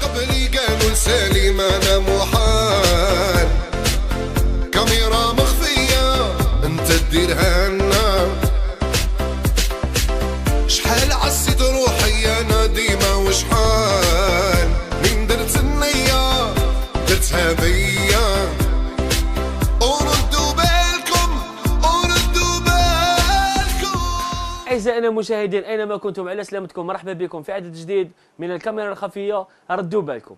قبلي قالوا لسالي ما انا محال، كاميرا مخفية انت تديرها لنا، شحال عسيت روحي انا ديما وشحال، من درت النية درتها بيا، وردوا بالكم وردوا بالكم. أعزائنا المشاهدين أينما كنتم على سلامتكم، مرحبا بكم في عدد جديد من الكاميرا الخفية ردوا بالكم.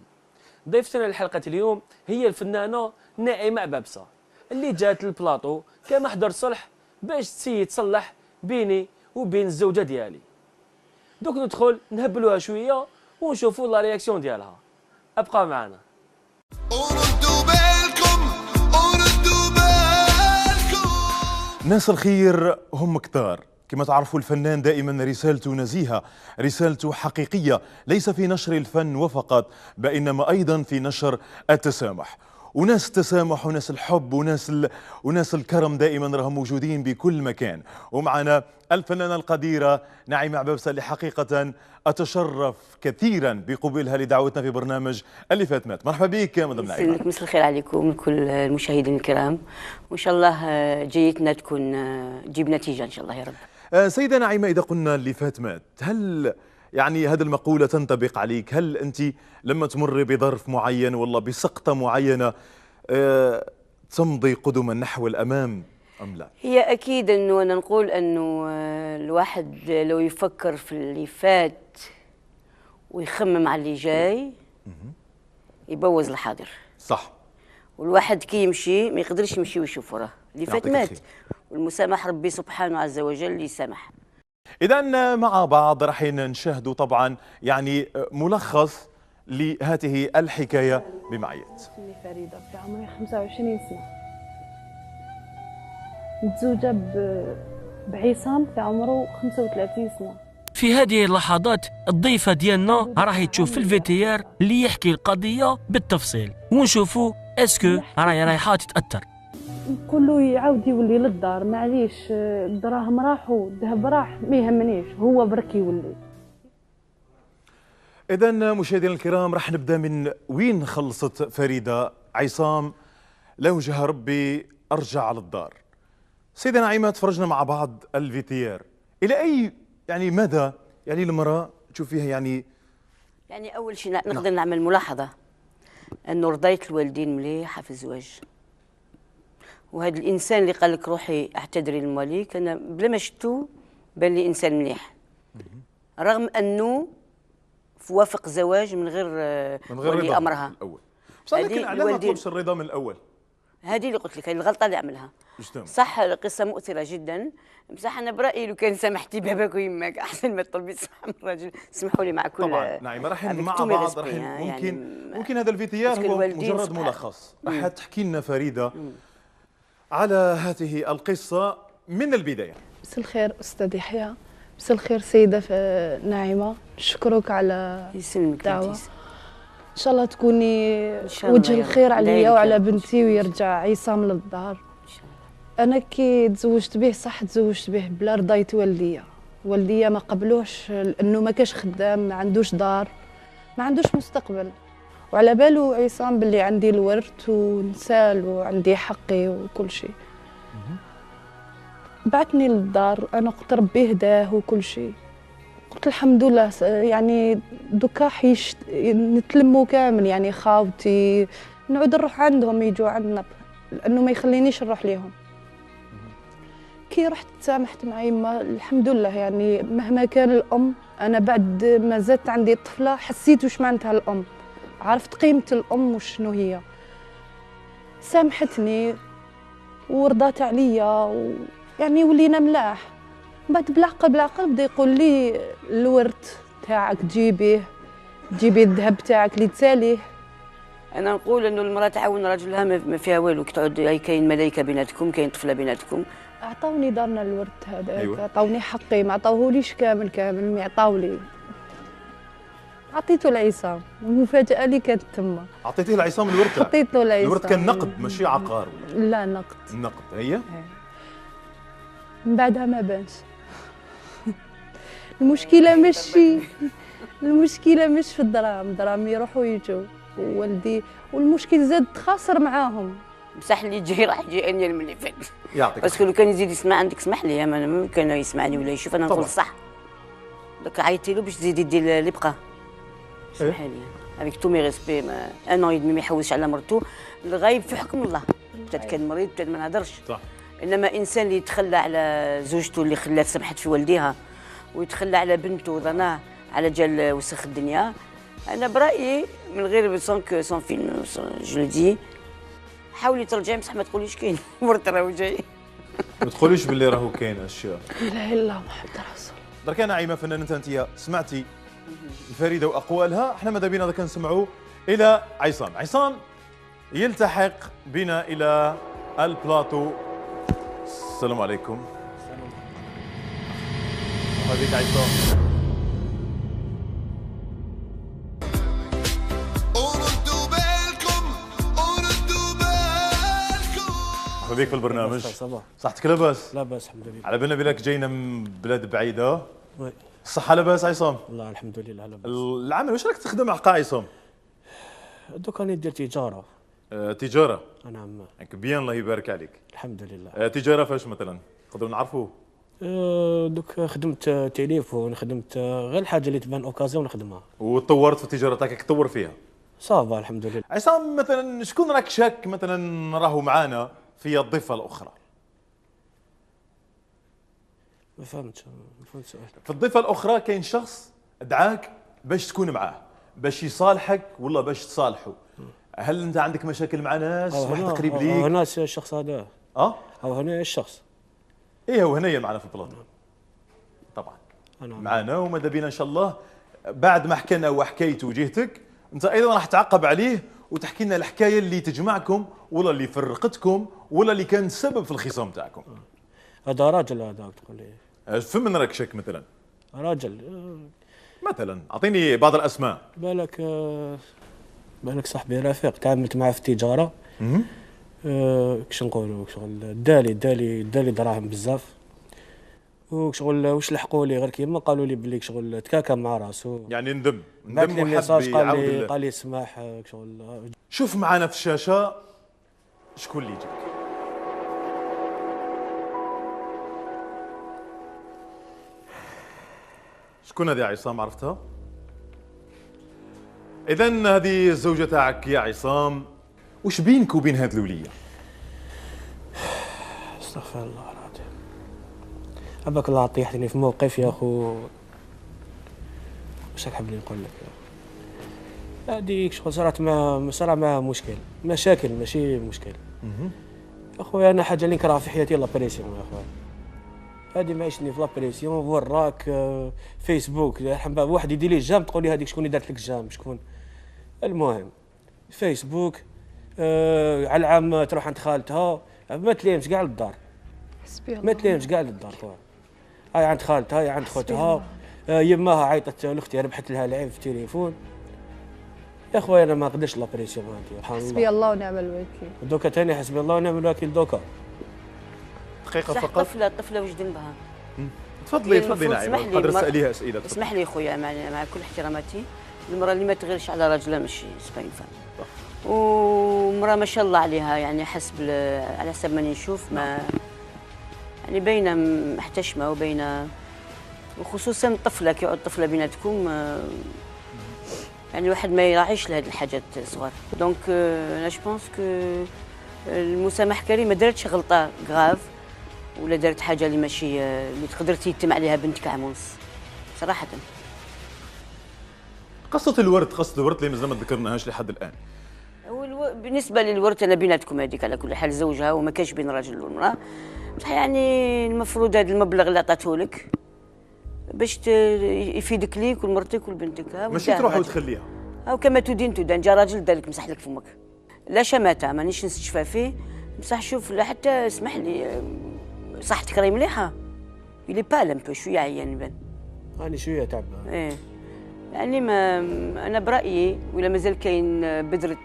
ضيفتنا لحلقة اليوم هي الفنانة ناعمة عبابسة اللي جات للبلاطو كمحضر صلح باش تصلح بيني وبين الزوجة ديالي. دوك ندخل نهبلوها شوية ونشوفوا لا رياكسيون ديالها. ابقى معنا. وردوا بالكم وردوا بالكم. ناس الخير هم كتار، كما تعرفوا الفنان دائما رسالته نزيهة، رسالته حقيقية، ليس في نشر الفن وفقط بإنما أيضا في نشر التسامح. وناس التسامح وناس الحب وناس الكرم دائما راهم موجودين بكل مكان. ومعنا الفنانة القديرة ناعمة عبابسة اللي حقيقة أتشرف كثيرا بقبولها لدعوتنا في برنامج اللي فات مات. مرحبا بك مدام ناعمة. مساء الخير عليكم لكل المشاهدين الكرام، وإن شاء الله جيتنا تكون تجيب نتيجة إن شاء الله يا رب. سيدة ناعمة، إذا قلنا اللي فات مات، هل يعني هذه المقولة تنطبق عليك؟ هل أنت لما تمر بظرف معين والله بسقطة معينة تمضي قدما نحو الأمام أم لا؟ هي أكيد أنه أنا نقول أنه الواحد لو يفكر في اللي فات ويخمم على اللي جاي يبوظ الحاضر. صح. والواحد كي يمشي ما يقدرش يمشي ويشوف وراه، اللي فات مات، والمسامح ربي سبحانه عز وجل يسامح. إذا مع بعض راح نشاهدوا طبعا يعني ملخص لهذه الحكاية بمعية. اسمي فريدة، في عمري 25 سنة، متزوجة بعصام في عمره 35 سنة. في هذه اللحظات الضيفة ديالنا راهي تشوف في الفيتيار اللي يحكي القضية بالتفصيل، ونشوفوا اسكو راهي رايحة تتأثر. كله يعاود يولي للدار، معليش الدراهم راحوا الذهب راح ما يهمنيش، هو برك يولي. إذا مشاهدينا الكرام راح نبدا من وين خلصت فريدة. عصام لوجه ربي ارجع للدار. سيدة ناعمة تفرجنا مع بعض الفيتيار، إلى أي يعني مدى يعني المرأة تشوفيها يعني أول شيء نقدر نعمل ملاحظة أنه رضيت الوالدين مليحة في الزواج، وهذا الإنسان اللي قال لك روحي اعتذري للمواليك أنا بلا ما شفتو بان لي إنسان مليح، رغم أنه وافق زواج من غير ولي أمرها الأول. بس لكن على ما طلبش الرضا من الأول. هذه اللي قلت لك، هذه الغلطة اللي عملها. صح القصة مؤثرة جدا، بصح أنا برأيي لو كان سامحتي باباك ويماك أحسن ما تطلبي السماح من الراجل. اسمحوا لي مع كل طبعا ناعمة راح مع بعض راح ممكن هذا الفيتيار هو مجرد ملخص. راح تحكي لنا فريدة على هذه القصة من البداية. مساء الخير أستاذ يحيى، مساء الخير سيدة ناعمة، نشكرك على الدعوة. إن شاء الله تكوني وجه الخير عليا وعلى بنتي ويرجع عصام للدار. أنا كي تزوجت به صح تزوجت به بلا رضاية والديا ما قبلوش لأنه ما كاش خدام، ما عندوش دار، ما عندوش مستقبل، وعلى بالو عصام باللي عندي الورث ونسال وعندي حقي وكل شيء. بعتني للدار، أنا قلت ربي هداه وكل شيء، قلت الحمد لله يعني دوكا حيش نتلموا كامل، يعني خاوتي نعود نروح عندهم يجوا عندنا لأنه ما يخلينيش نروح ليهم. كي رحت تسامحت مع يما الحمد لله، يعني مهما كان الأم، أنا بعد ما زادت عندي طفلة حسيت وش معناتها الأم، عرفت قيمة الأم وشنو هي. سامحتني ورضات عليا يعني ولينا ملاح. بعد بالعقل بدا يقول لي الورث تاعك جيبي الذهب تاعك اللي تساليه. انا نقول انه المراه تعاون رجلها ما فيها والو، كتعود كاين ملايكه بيناتكم، كاين طفله بيناتكم. اعطوني دارنا الورث هذا. أيوة. اعطوني حقي، ما عطاوهوليش كامل ما عطاو لي، عطيته لعصام. المفاجاه اللي كانت تما عطيتيه لعصام الورث. عطيته لعصام. الورث كان نقد ماشي عقار ولا؟ لا نقد. هي من بعدها ما بانش. المشكله المشكله مش في الدراهم يروحوا يجوا وولدي، والمشكل زاد خاسر معاهم. بصح اللي جاي راح يجي انيل من اللي فات. يعطيك بس لو كان يزيد يسمع عندك اسمح لي، ما ممكن يسمعني ولا يشوف انا نقول صح. دوك عيطتي له باش تزيد يدير اللي بقى. اسمح لي افيك تو مي ريسبي، ان اون يدمي ما يحوسش على مرتو، الغايب في حكم الله. بتات كان مريض بتات ما نهضرش، صح. انما انسان اللي يتخلى على زوجته اللي خلات سمحت في والديها، ويتخلى على بنته وظناه على جال وسخ الدنيا، انا برايي من غير سون فيلم جو دي، حاولي ترجعي بصح ما تقوليش كاين مرت راهو جاي. ما تقوليش باللي راهو كاين اشياء. لا اله الا الله محمد رسول. درك نعيمه فنانه انت سمعتي الفريده واقوالها، احنا ماذا بينا ذاك نسمعوا الى عصام يلتحق بنا الى البلاطو. السلام عليكم. هذيك عصام. وردوا بالكم وردوا بالكم. مرحبا بك في البرنامج. صباح. صحتك لاباس؟ لاباس الحمد لله. على بالنا بلك جاينا من بلاد بعيده. وي. الصحه لاباس عصام؟ والله الحمد لله لاباس. العمل واش راك تخدم عقا عصام؟ دوك راني ندير تجاره. تجاره. نعم. يعني بيان الله يبارك عليك. الحمد لله. تجاره فاش مثلا؟ نقدروا نعرفوا؟ دوك خدمت تليفون، خدمت غير الحاجه اللي تبان اوكازيون نخدمها. وطورت في التجاره تاعك، تطور فيها. صافا الحمد لله. عصام مثلا شكون راك شاك مثلا راهو معانا في الضفه الاخرى؟ ما فهمتش السؤال. في الضفه الاخرى كاين شخص دعاك باش تكون معاه، باش يصالحك ولا باش تصالحه. هل انت عندك مشاكل مع ناس واحد قريب ليك؟ هنا الشخص هذا. او هنا الشخص. ايه هو هنايا معنا في البلاطو. طبعا معنا، وماذا بينا ان شاء الله بعد ما حكينا وحكايته وجهتك انت ايضا راح تعقب عليه وتحكي لنا الحكايه اللي تجمعكم ولا اللي فرقتكم ولا اللي كان سبب في الخصام تاعكم. هذا راجل هذا تقول لي. فمن راك شك مثلا؟ راجل. مثلا اعطيني بعض الاسماء. بالك صاحبي رفيق تعاملت معاه في التجاره. كش نقولوا شغل دالي دراهم بزاف، وشغل واش لحقوا لي غير كيما قالوا لي بلي شغل تكاكا مع راسو. يعني ندم وحب يعاود. قال لي اسمح شغل. شوف معنا في الشاشه شكون اللي يجيك. شكون هذه عصام؟ عرفتها؟ اذا هذه الزوجه تاعك يا عصام. وش بينك وبين هذه الوليه؟ استغفر الله العظيم. أباك الله طيحتني في موقف يا أخو. واش راك حاب نقول لك؟ هذيك شغل صرا معها مشكل، مشاكل ماشي مشكل. أخويا أنا حاجة اللي نكرهها في حياتي لابريسيون يا أخويا. هذه ما عيشتني في لابريسيون، وراك فيسبوك واحد يدير لي جام تقول لي هذيك شكون اللي دارت لك جام شكون. المهم فيسبوك على العام تروح عند خالتها ما تليمش كاع للدار. ما تليمش كاع للدار خويا. هاي عند خالتها، هاي عند خوتها، يماها عيطت لاختي ربحت لها لعيب في التليفون. يا خويا انا ما نقدرش لابريسيون هذه سبحان الله. حسبي الله ونعم الوكيل. دوكا ثاني حسبي الله ونعم الوكيل دوكا. دقيقه فقط. طفله واش ذنبها؟ تفضلي نعيمه، تقدر تساليها اسئله. اسمح لي خويا مع كل احتراماتي، المراه اللي ما تغيرش على راجلها ماشي سباين فان. ومراه ما شاء الله عليها، يعني على حسب ما نشوف ما يعني باينه محتشمه وباينه، وخصوصا الطفله كي يقعد طفله بيناتكم يعني الواحد ما يراعيش لهذه الحاجات الصغار. دونك انا جو بونس كو المسامح كريم ما دارتش غلطه غراف ولا دارت حاجه اللي ماشي اللي تقدر تيتم عليها بنتك عام ونص صراحه. قصة الورد اللي مازال ما ذكرناهاش لحد الآن. بالنسبة للورد أنا بيناتكم هذيك على كل حال زوجها وما كانش بين الراجل والمرأة، بصح يعني المفروض هذا المبلغ اللي عطاته لك باش يفيدك ليك ولمرتك ولبنتك. ماشي تروح وتخليها. أو كما تدين تدان، جا راجل دار لك مسح لك فمك. لا شماتة مانيش نستشفى فيه، بصح شوف لا حتى اسمح لي صحتك راهي مليحة. يلي بالم بو شوية عيان يبان. راني شوية تعبان. إيه. يعني ما انا برايي ولا مازال كاين بذره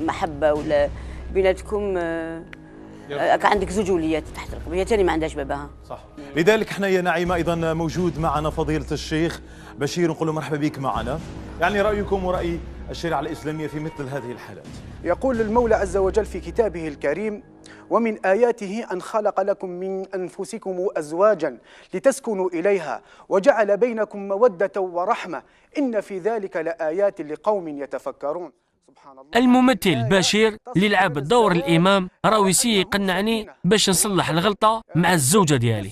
محبه ولا بيناتكم عندك زوج وليات تحت رقبه، هي ثاني ما عندهاش باباها. صح. لذلك احنا يا نعيمه ايضا موجود معنا فضيله الشيخ بشير، نقول له مرحبا بك معنا. يعني رايكم وراي الشريعه الاسلاميه في مثل هذه الحالات؟ يقول المولى عز وجل في كتابه الكريم: ومن آياته أن خلق لكم من أنفسكم أزواجا لتسكنوا إليها وجعل بينكم مودة ورحمة إن في ذلك لآيات لقوم يتفكرون. سبحان الله. الممثل بشير اللي لعب دور الامام راهو يقنعني باش نصلح الغلطه مع الزوجه ديالي.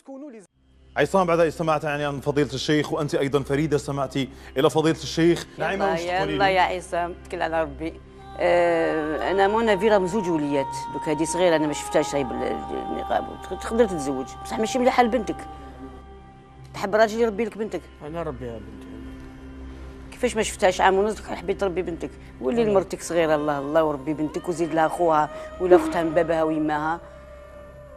عصام، بعد استمعت يعني عن فضيله الشيخ، وانت ايضا فريده استمعتي الى فضيله الشيخ. نعيمه وش تقولي؟ يلا يا عصام اتكل على ربي. انا مونا فيرا زوج وليات، دوك هذه صغيره انا ما شفتهاش هاي بالنقاب، تقدر تتزوج بصح ماشي مليحه لبنتك. تحب راجل يربي لك بنتك؟ انا ربيها بنتي. كيفاش ما شفتهاش عام ونص حبيت تربي بنتك؟ ولي لمرتك صغيره الله الله وربي بنتك وزيد لها خوها ولا اختها من باباها ويماها.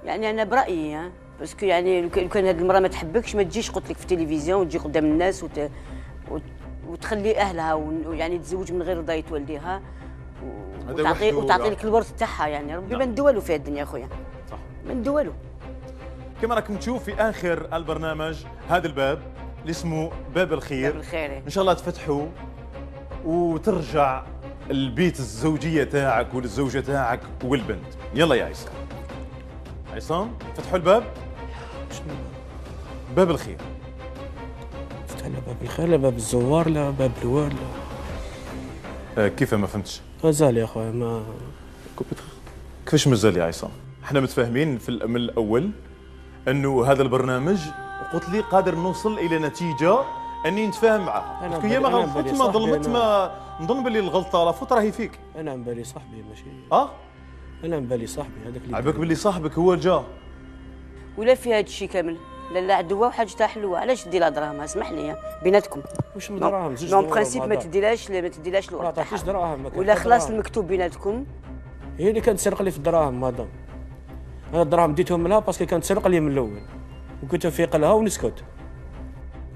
يعني انا برايي باسكو يعني لو كان هذه المراه ما تحبكش ما تجيش قلت لك في التلفزيون وتجي قدام الناس وتخلي اهلها ويعني تزوج من غير رضايه والديها وتعطي لك الورث تاعها. يعني ربي ما ندوالو في الدنيا اخويا. صح. ما ندوالو. كما راكم تشوف في اخر البرنامج هذا الباب اللي اسمه باب الخير. باب الخير ان شاء الله تفتحوا وترجع البيت الزوجيه تاعك والزوجه تاعك والبنت. يلا يا عصام. عصام فتحوا الباب. باب الخير. فتحنا باب الخير لا باب الزوار لا باب الوار لا. كيف ما فهمتش؟ مازال يا اخويا ما كيفاش مازال يا عصام؟ احنا متفاهمين من الاول انه هذا البرنامج قلت لي قادر نوصل الى نتيجه اني نتفاهم معها. باسكو هي ما غلطت ما ظلمت ما نظن باللي الغلطه لا فوت راهي فيك. انا عن بالي صاحبي ماشي. انا عن بالي صاحبي هذاك اللي عباك باللي صاحبك هو جا ولا في هذا الشيء كامل. لا عدوه وحاجتها حلوه، علاش دير لها دراهم؟ اسمح لي بيناتكم. واش من دراهم؟ زوج دراهم برانسيب ما تديلاش الورث. ما تعطيش دراهم. ولا خلاص المكتوب بيناتكم. هي اللي كانت تسرق لي في الدراهم مدام. انا الدراهم ديتهم لها باسكو كانت تسرق لي من الاول وكنت نفيق لها ونسكت.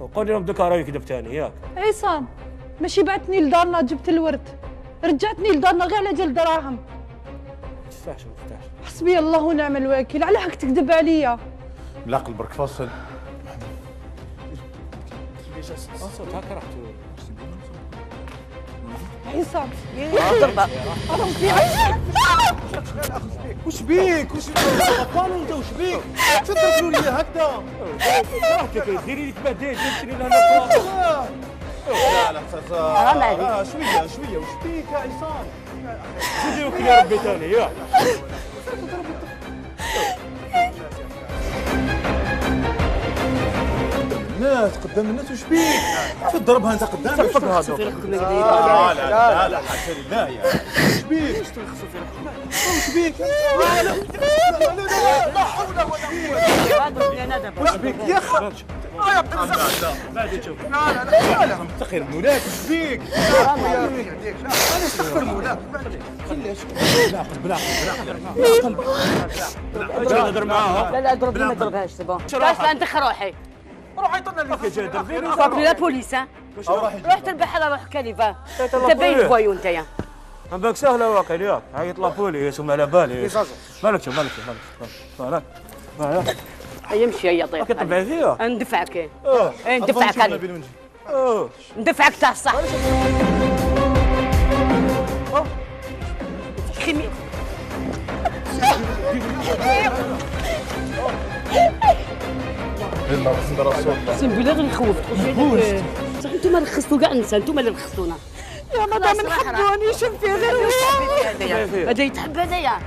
وقولي لهم دوكا راهي كذبت ثاني ياك. عصام ماشي بعتني لدارنا جبت الورد، رجعتني لدارنا غير على جال دراهم. ما تفتحش. حسبي الله ونعم الوكيل، على هاك تكذب عليا؟ بالعقل برك فاصل. صوت هكا راح عصام ضربه. وش بيك غلطان انت؟ وش بيك؟ شو تركلوا لي هكذا؟ ديري لي تبهدل جبتني لهنا. لا حرام عليك. شويه وش بيك يا عصام؟ سيدي وكيل يا ربي ثاني يا الناس قدام الناس وش بيك؟ شو تضربها انت قدام؟ لا حاشا لله يا وش بيك؟ وش بيك؟ لا حول ولا قوة. وش بيك يا اخي؟ يا عبد الرزاق بعد تشوف. لا مفتخر مولاك وش بيك؟ انا استغفر مولاك بالعقل نهضر معاها. لا ضربني ما تضربهاش سي بون. باش لا ندخل روحي. روح يطلع لك يا جادر فين صافي لا بوليس. روح تربح على روحك كليفه. انت باين بوايو انت. عمرك سهله واقع ياك. هاي يطلع بوليس وما على بالي. مالك يمشي يا طيب. كتطبع فيها. ندفعك. ندفعك عليك. ندفعك تاع الصح. خمي. اقسم بالله غير خوفتك. صح انتم اللي رخصتوا كاع النساء، انتم اللي رخصتونا. يا مدام نحبوني شوف فيه غير هو. هذا يتحب هذايا.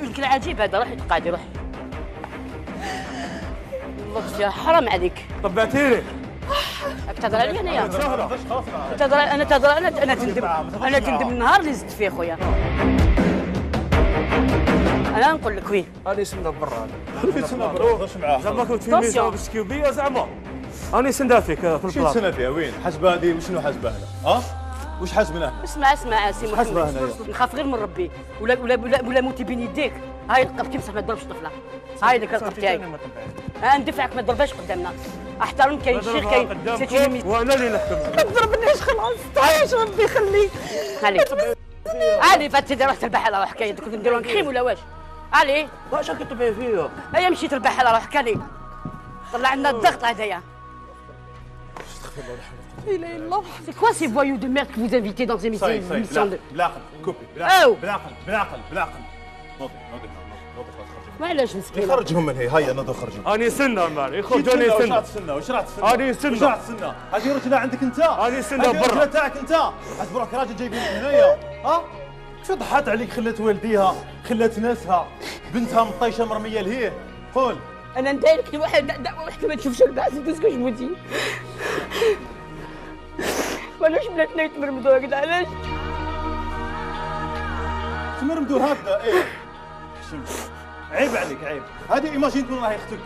لك العجيب هذا. روحي تقعدي روحي. والله يا حرام عليك. طبعتيني. تهضر علي انايا؟ تهضر انا تهضر انا تندم النهار اللي زدت فيه خويا. انا نقول لك وين راني سندا برا. زعما كنت في ميزه بالسكيوبيه زعما راني سندا فيك في البلاصه. شنو سنة فيها وين؟ حسبها هذه وشنو حسبها هنا؟ وش حسبنا؟ اسمع سي حسبها هنا نخاف غير من ربي ولا موتي بين يديك. هاي رقبتي بصح ما تضربش طفله. هاي ديك رقبتي هاي. ندفعك ما تضربهاش قدامنا. احترم كاين شيخ كاين سيتي. وانا اللي نحكم. ما تضربنيش خلاص تعيش ربي يخليك. عليك عادي فاتي روح تربح على روحك. كاين كنت نديرو كريم ولا واش؟ علي واش راك تطبعي فيا؟ هيا مشي تربح على روحك علي طلع لنا الضغط هذايا. لا اله الا الله. C'est quoi ces voyous de merde que vous invitez dans des émissions de... بالعقل كوبي أو. بالعقل نوضي معليش مسكين. خرجهم من هي نوضي خرجهم. اني سنه مال يخرجوني سنه. واش راح تسنى؟ اني سنه. واش راح تسنى؟ هذه رجله عندك انت. اني سنه هذه رجله برا. تاعك انت. حسبك راجل جايبين من هنايا. ها؟ شو ضحات عليك خلت والديها خلت ناسها بنتها مطيشه مرميه لهيه قول. انا ندايرك واحد ما تشوفش البعث تسكت جبتي. وعلاش بلاتنا يتمرمدوا هكذا علاش؟ تمرمدوا هكذا ايه عيب عليك عيب. هذه ايماجين تكون راهي اختك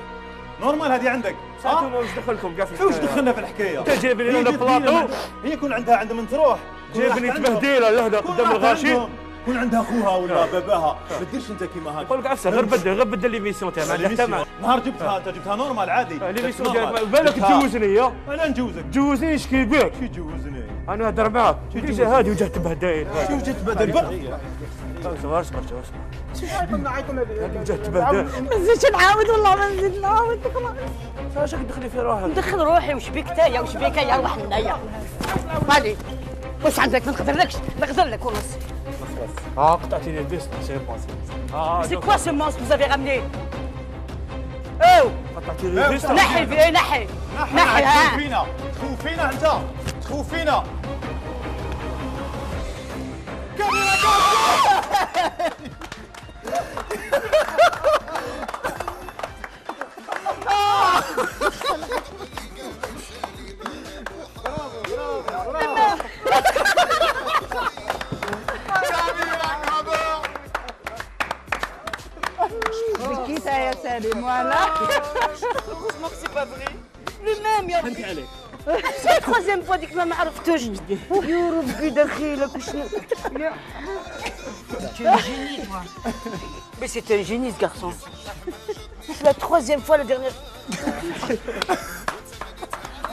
نورمال هذه عندك. انتم واش دخلكم كاع في الحكايه؟ واش دخلنا في الحكايه؟ انت جايبني لنا بلاطو. هي يكون عندها عند من تروح جايبني تبهديله لهنا قدام الغاشي. يكون عندها اخوها ولا باباها ما ديرش انت كيما هكا. نقول لك عفسه غير بدل ليميسيون تاع ما نهار جبتها انت جبتها نورمال عادي. ليميسيون ديالك بالك تجوزني يا انا نجوزك. تجوزني اش كيبيك؟ كي تجوزني انا نهضر معاك جا هادي وجهه تبهدل. شو جات تبدل صبر وجهه تبهدل. ما نزيدش نعاود والله ما نزيد نعاود خلاص. فاش راك تدخلي في روحك؟ ندخل روحي وش بيك تايا وش بيك يا روح لنايا. مالي واش عندك ما نقدرلكش نقدر لك ونص. قطعتيني البيست سي بون. سي كوا سو مونس vous avez ramené؟ او قطعتيني البيست. نحي فيه نحي تخوف فينا تخوف فينا انت تخوف فينا. بكيت يا سالم ولا Heureusement que c'est pas vrai. Le même يا فهمت عليك. C'est la troisième fois ديك ما عرفتوش. يا ربي دخيلك وشنو. Tu es un génie toi. Mais c'est un génie ce garçon. C'est la troisième fois, la dernière.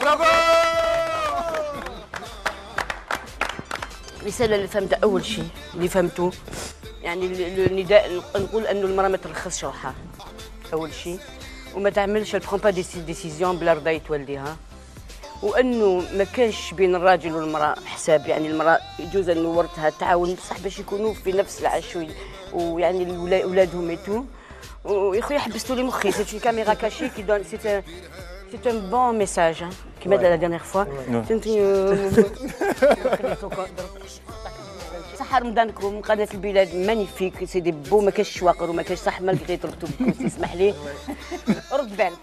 برافو. الرسالة اللي فهمتها أول شيء اللي فهمته يعني النداء نقول أنه المرأة ما ترخصش روحها أول شيء وما تعملش البخون با ديسيزيون بلا رضاية والديها وأنه ما كانش بين الراجل والمرأة حساب يعني المرأة يجوز أنه ورثها تعاون بصح باش يكونوا في نفس العش ويعني أولادهم يتو ويا حبستوا لي مخي سي كاميرا كاشي كي دون سي un bon message qui m'aide la dernière fois. صح رمضانكم قناة البلاد مانيفيك سي دي بو ما كاينش شواقر وما كاينش صح مالكي ضربتو بالكرسي اسمح لي رد بالك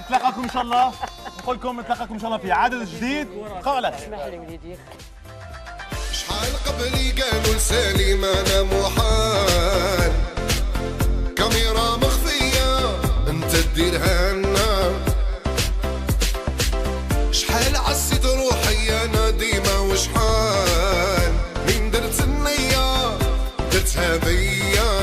نتلاقاكم ان شاء الله نقول لكم نتلاقاكم ان شاء الله في عدد جديد قالت اسمح لي وليدي شحال قبلي قالوا لسالم انا محال كاميرا مخفية انت تديرها لنا شحال عسيت روحي انا ديما وشحال من درت النية درتها بيا